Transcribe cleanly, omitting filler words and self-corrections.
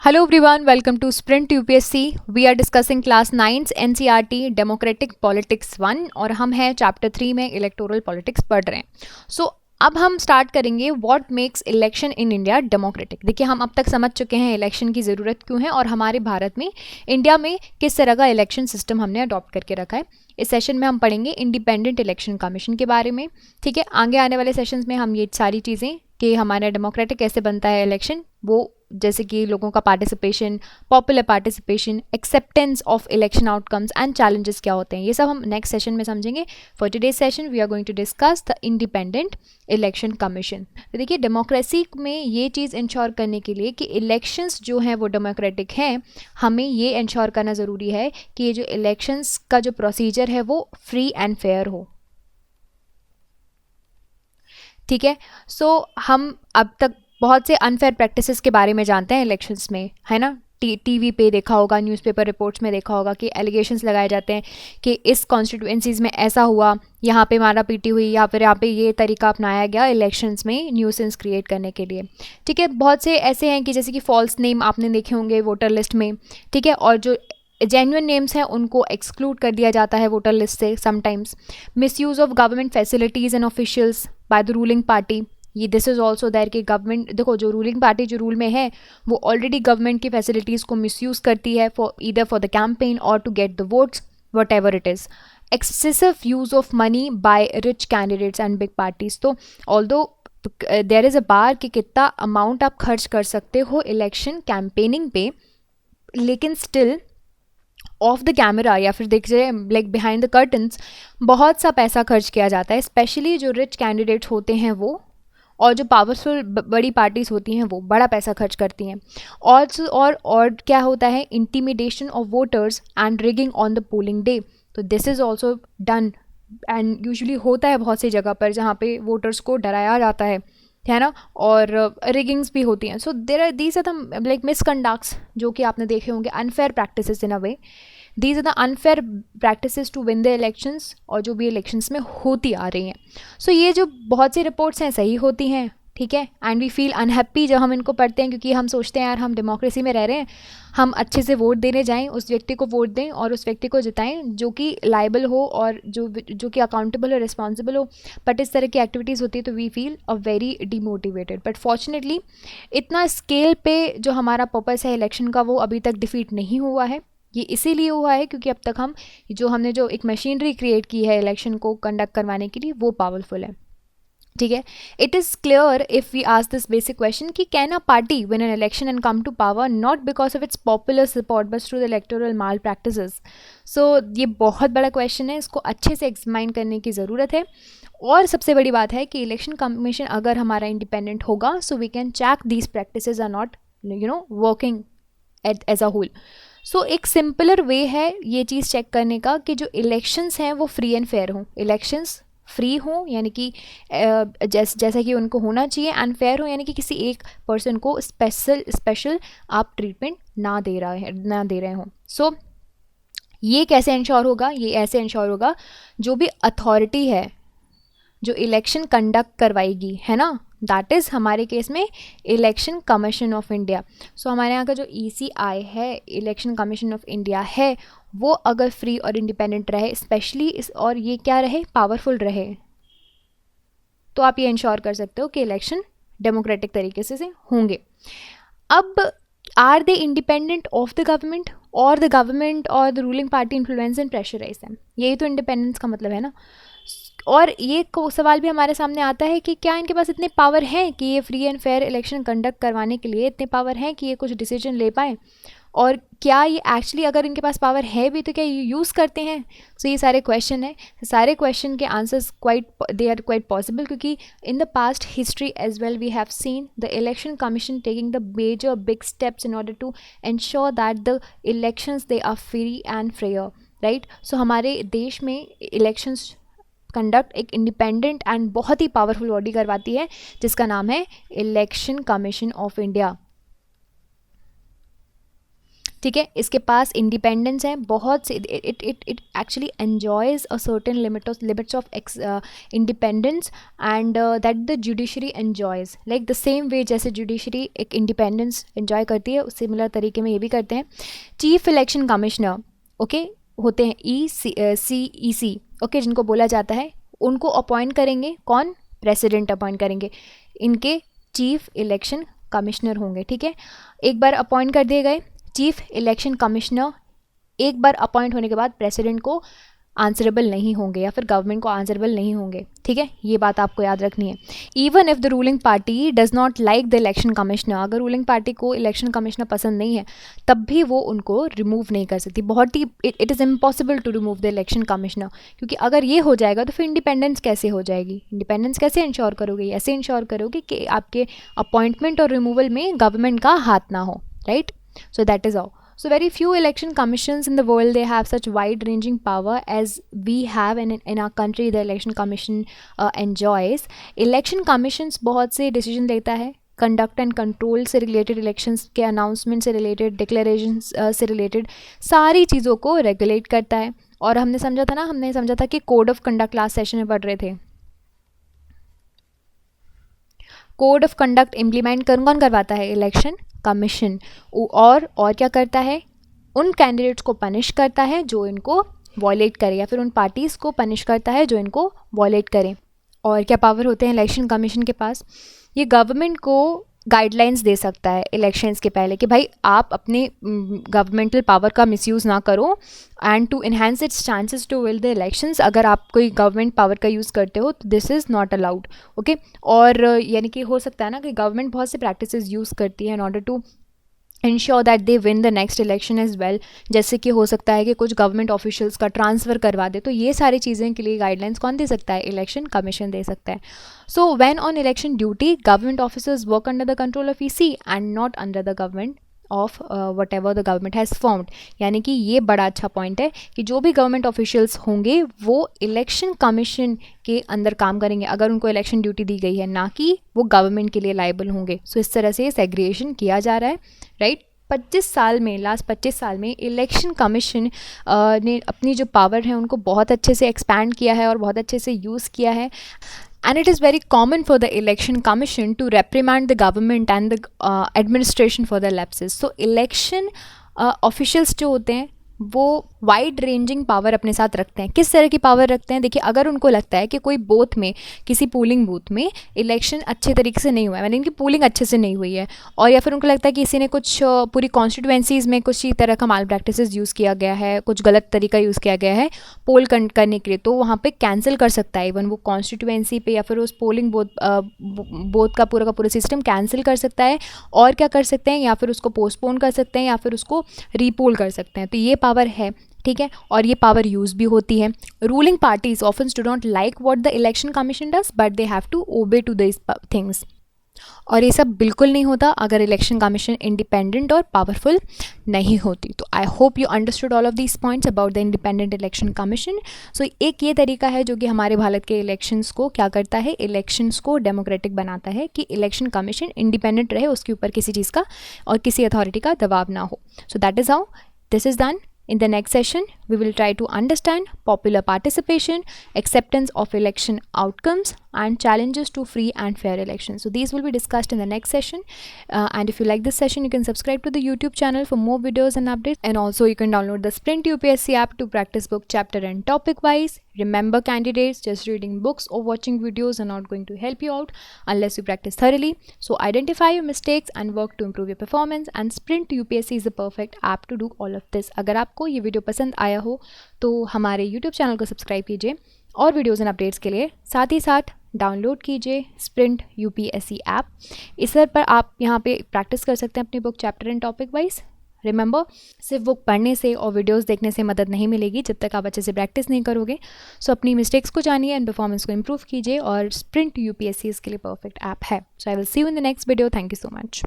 Hello everyone, welcome to Sprint UPSC. We are discussing class 9 NCERT Democratic Politics 1 और हम हैं chapter 3 में electoral politics पढ़ रहे हैं. अब हम स्टार्ट करेंगे what makes election in India democratic. देखिए, हम अब तक समझ चुके हैं इलेक्शन की ज़रूरत क्यों है और हमारे भारत में, इंडिया में किस तरह का इलेक्शन सिस्टम हमने अडॉप्ट करके रखा है. इस सेशन में हम पढ़ेंगे इंडिपेंडेंट इलेक्शन कमीशन के बारे में. ठीक है, आगे आने वाले सेशंस में हम ये सारी चीज़ें कि हमारा डेमोक्रेटिक कैसे बनता है इलेक्शन, वो जैसे कि लोगों का participation, popular participation, acceptance of election outcomes and challenges क्या होते हैं, ये सब हम नेक्स्ट सेशन में समझेंगे. For today's session we are going to discuss the independent election commission. तो देखिए, डेमोक्रेसी में ये चीज़ इंश्योर करने के लिए कि इलेक्शंस जो हैं वो डेमोक्रेटिक हैं, हमें ये इंश्योर करना ज़रूरी है कि ये जो इलेक्शंस का जो प्रोसीजर है वो फ्री एंड फेयर हो. ठीक है, हम अब तक बहुत से अनफेयर प्रैक्टिसेस के बारे में जानते हैं इलेक्शंस में, है ना. टीवी पे देखा होगा, न्यूज़पेपर रिपोर्ट्स में देखा होगा कि एलिगेशंस लगाए जाते हैं कि इस कॉन्स्टिट्यूएंसीज़ में ऐसा हुआ, यहाँ पे मारा पीटी हुई, या फिर यहाँ पे ये तरीका अपनाया गया इलेक्शंस में न्यूसेंस क्रिएट करने के लिए. ठीक है, बहुत से ऐसे हैं कि जैसे कि फॉल्स नेम आपने देखे होंगे वोटर लिस्ट में. ठीक है, और जो जेन्युइन नेम्स हैं उनको एक्सक्लूड कर दिया जाता है वोटर लिस्ट से. Sometimes misuse of government facilities and officials by the ruling party. ये दिस इज़ ऑल्सो देयर कि गवर्नमेंट, देखो, जो रूलिंग पार्टी जो रूल में है वो ऑलरेडी गवर्नमेंट की फैसिलिटीज़ को मिसयूज़ करती है फॉर द कैंपेन और to get the votes, whatever it is. Excessive use of money by rich candidates and big parties. तो ऑल्दो देयर इज़ अ बार कि कितना अमाउंट आप खर्च कर सकते हो इलेक्शन कैंपेनिंग पे, लेकिन स्टिल ऑफ द कैमरा या फिर देखिए लाइक बिहाइंड द कर्टन्स बहुत सा पैसा खर्च किया जाता है. स्पेशली जो रिच कैंडिडेट्स होते हैं वो, और जो पावरफुल बड़ी पार्टीज़ होती हैं वो बड़ा पैसा खर्च करती हैं. और क्या होता है, intimidation of voters and rigging on the polling day. तो this is also done and usually होता है बहुत सी जगह पर जहाँ पे वोटर्स को डराया जाता है ना, और रिगिंग्स भी होती हैं. So there are these are the like misconducts जो कि आपने देखे होंगे, unfair practices in a way. These are the unfair practices to win the elections, और जो भी इलेक्शंस में होती आ रही हैं. सो ये जो बहुत सी रिपोर्ट्स हैं सही होती हैं. ठीक है, एंड वी फील अनहैप्पी जब हम इनको पढ़ते हैं, क्योंकि हम सोचते हैं यार हम डेमोक्रेसी में रह रहे हैं, हम अच्छे से वोट देने जाएं, उस व्यक्ति को वोट दें और उस व्यक्ति को जिताएं जो कि लायबल हो और जो कि अकाउंटेबल हो, रिस्पॉन्सिबल हो. बट इस तरह की एक्टिविटीज़ होती है तो we feel a very demotivated. But fortunately इतना स्केल पे जो हमारा पर्पस है इलेक्शन का वो अभी तक डिफीट नहीं हुआ है. ये इसीलिए हुआ है क्योंकि अब तक हमने जो एक मशीनरी क्रिएट की है इलेक्शन को कंडक्ट करवाने के लिए वो पावरफुल है. ठीक है, it is clear if we ask this basic question कि can a party win an election and come to power not because of its popular support but through the electoral malpractices. So ये बहुत बड़ा question है, इसको अच्छे से examine करने की ज़रूरत है. और सबसे बड़ी बात है कि इलेक्शन कमीशन अगर हमारा इंडिपेंडेंट होगा so we can check these practices are not working as a whole. So एक सिंपलर वे है ये चीज़ चेक करने का कि जो इलेक्शंस हैं वो फ्री एंड फेयर हों. इलेक्शंस फ्री हों यानी कि जैसा कि उनको होना चाहिए, एंड फेयर हो यानी कि किसी एक पर्सन को स्पेशल आप ट्रीटमेंट ना दे रहे हों. सो ये कैसे इंश्योर होगा, ये ऐसे इंश्योर होगा जो भी अथॉरिटी है जो इलेक्शन कंडक्ट करवाएगी, है ना, दैट इज़ हमारे केस में इलेक्शन कमीशन ऑफ इंडिया. सो हमारे यहाँ का जो ECI है, इलेक्शन कमीशन ऑफ इंडिया है, वो अगर फ्री और इंडिपेंडेंट रहे स्पेशली और ये क्या रहे, पावरफुल रहे, तो आप ये इंश्योर कर सकते हो कि इलेक्शन डेमोक्रेटिक तरीके से होंगे. अब are they independent of the government और द गवर्नमेंट और the ruling party influence and pressurise them. यही तो इंडिपेंडेंस का मतलब है ना. और ये सवाल भी हमारे सामने आता है कि क्या इनके पास इतने पावर हैं कि ये free and fair election conduct करवाने के लिए इतने पावर हैं कि ये कुछ डिसीजन ले पाएँ, और क्या ये एक्चुअली अगर इनके पास पावर है भी तो क्या ये यूज़ करते हैं. सो ये सारे क्वेश्चन हैं. सारे क्वेश्चन के answers they are quite possible, क्योंकि in the past history as well we have seen the election commission taking the major big steps in order to ensure that the elections they are free and fair, right. So हमारे देश में elections conduct एक independent and बहुत ही powerful body करवाती है जिसका नाम है इलेक्शन कमीशन ऑफ इंडिया. ठीक है, इसके पास इंडिपेंडेंस है बहुत से, it actually enjoys a certain limits of independence and that the judiciary enjoys, like the same way जैसे जुडिशरी एक इंडिपेंडेंस एन्जॉय करती है उस सिमिलर तरीके में ये भी करते हैं। चीफ इलेक्शन कमिश्नर ओके होते हैं CEC ओके, जिनको बोला जाता है, उनको अपॉइंट करेंगे कौन, प्रेसिडेंट अपॉइंट करेंगे, इनके चीफ इलेक्शन कमिश्नर होंगे। ठीक है, एक बार अपॉइंट कर दिए गए चीफ इलेक्शन कमिश्नर, एक बार अपॉइंट होने के बाद प्रेसिडेंट को आंसरेबल नहीं होंगे या फिर गवर्नमेंट को आंसरेबल नहीं होंगे। ठीक है, ये बात आपको याद रखनी है। Even if the ruling party does not like the election commissioner, अगर रूलिंग पार्टी को इलेक्शन कमिश्नर पसंद नहीं है तब भी वो उनको रिमूव नहीं कर सकती। बहुत ही it is impossible to remove the election commissioner, क्योंकि अगर ये हो जाएगा तो फिर इंडिपेंडेंस कैसे हो जाएगी, इंडिपेंडेंस कैसे इंश्योर करोगे, ऐसे इंश्योर करोगे कि आपके अपॉइंटमेंट और रिमूवल में गवर्नमेंट का हाथ ना हो, right. So that is how. So very few election commissions in the world, they have such wide ranging power as we have in our country the election commission enjoys. Election commissions बहुत से decision लेता है, conduct and control से related, elections के announcement से related, declarations से related सारी चीज़ों को रेगुलेट करता है। और हमने समझा था कि code of conduct last session में पढ़ रहे थे। कोड ऑफ कंडक्ट इम्प्लीमेंट कौन करवाता है, इलेक्शन कमीशन। और क्या करता है, उन कैंडिडेट्स को पनिश करता है जो इनको वॉयलेट करे, या फिर उन पार्टीज़ को पनिश करता है जो इनको वॉयलेट करें। और क्या पावर होते हैं इलेक्शन कमीशन के पास, ये गवर्नमेंट को गाइडलाइंस दे सकता है इलेक्शंस के पहले कि भाई आप अपने गवर्नमेंटल पावर का मिसयूज़ ना करो, and to enhance its chances to will the elections, अगर आप कोई गवर्नमेंट पावर का यूज़ करते हो तो this is not allowed. Okay, और यानी कि हो सकता है ना कि गवर्नमेंट बहुत से प्रैक्टिसेस यूज़ करती है in order to ensure that they win the next election as well, जैसे कि हो सकता है कि कुछ गवर्नमेंट ऑफिशियल्स का ट्रांसफ़र करवा दे, तो ये सारी चीज़ें के लिए गाइडलाइंस कौन दे सकता है, इलेक्शन कमीशन दे सकता है। So when on election duty government officers work under the control of EC and not under the government of what ever the government has formed. यानी कि ये बड़ा अच्छा पॉइंट है कि जो भी गवर्नमेंट ऑफिशियल्स होंगे वो इलेक्शन कमीशन के अंदर काम करेंगे अगर उनको इलेक्शन ड्यूटी दी गई है, ना कि वो गवर्नमेंट के लिए लाइबल होंगे। सो इस तरह से सेग्रीगेशन किया जा रहा है, राइट। 25 साल में, लास्ट 25 साल में इलेक्शन कमीशन ने अपनी जो पावर है उनको बहुत अच्छे से एक्सपैंड किया है और बहुत अच्छे से यूज़ किया है। And it is very common for the election commission to reprimand the government and the administration for their lapses. So election officials जो होते हैं वो वाइड रेंजिंग पावर अपने साथ रखते हैं। किस तरह की पावर रखते हैं, देखिए अगर उनको लगता है कि कोई बूथ में, किसी पोलिंग बूथ में इलेक्शन अच्छे तरीके से नहीं हुआ है, मतलब इनकी पोलिंग अच्छे से नहीं हुई है, और या फिर उनको लगता है कि किसी ने कुछ पूरी कॉन्स्टिट्यूएंसीज़ में कुछ ही तरह का माल प्रैक्टिसेस यूज़ किया गया है, कुछ गलत तरीका यूज़ किया गया है पोल करने के लिए, तो वहाँ पर कैंसिल कर सकता है इवन वो कॉन्स्टिट्यूएंसी पे या फिर उस पोलिंग बूथ का पूरा सिस्टम कैंसिल कर सकता है। और क्या कर सकते हैं, या फिर उसको पोस्टपोन कर सकते हैं या फिर उसको रीपोल कर सकते हैं। तो ये पावर है, ठीक है, और ये पावर यूज़ भी होती है। Ruling parties often do not like what the election commission does, but they have to obey to this things. और ये सब बिल्कुल नहीं होता अगर इलेक्शन कमीशन इंडिपेंडेंट और पावरफुल नहीं होती। तो I hope you understood all of these points about the independent election commission. So एक ये तरीका है जो कि हमारे भारत के इलेक्शंस को क्या करता है, इलेक्शंस को डेमोक्रेटिक बनाता है कि इलेक्शन कमीशन इंडिपेंडेंट रहे, उसके ऊपर किसी चीज़ का और किसी अथॉरिटी का दबाव ना हो। So that is how this is done. In the next session, we will try to understand popular participation, acceptance of election outcomes, and challenges to free and fair elections. So these will be discussed in the next session. And if you like this session, you can subscribe to the YouTube channel for more videos and updates. And also you can download the Sprint UPSC app to practice book chapter and topic wise. Remember candidates, just reading books or watching videos are not going to help you out unless you practice thoroughly. So identify your mistakes and work to improve your performance, and Sprint UPSC is the perfect app to do all of this. अगर आपको ये video पसंद आया हो तो हमारे YouTube channel को subscribe कीजिए और वीडियोज़ एंड अपडेट्स के लिए साथ ही साथ डाउनलोड कीजिए स्प्रिंट UPSC ऐप। इस पर आप यहाँ पे प्रैक्टिस कर सकते हैं अपनी book chapter and topic wise. Remember, सिर्फ बुक पढ़ने से और वीडियोस देखने से मदद नहीं मिलेगी जब तक आप अच्छे से प्रैक्टिस नहीं करोगे। सो अपनी मिस्टेक्स को जानिए एंड परफॉर्मेंस को इम्प्रूव कीजिए, और स्प्रिंट UPSC इसके लिए परफेक्ट ऐप है। So I will see you in the next video. Thank you so much.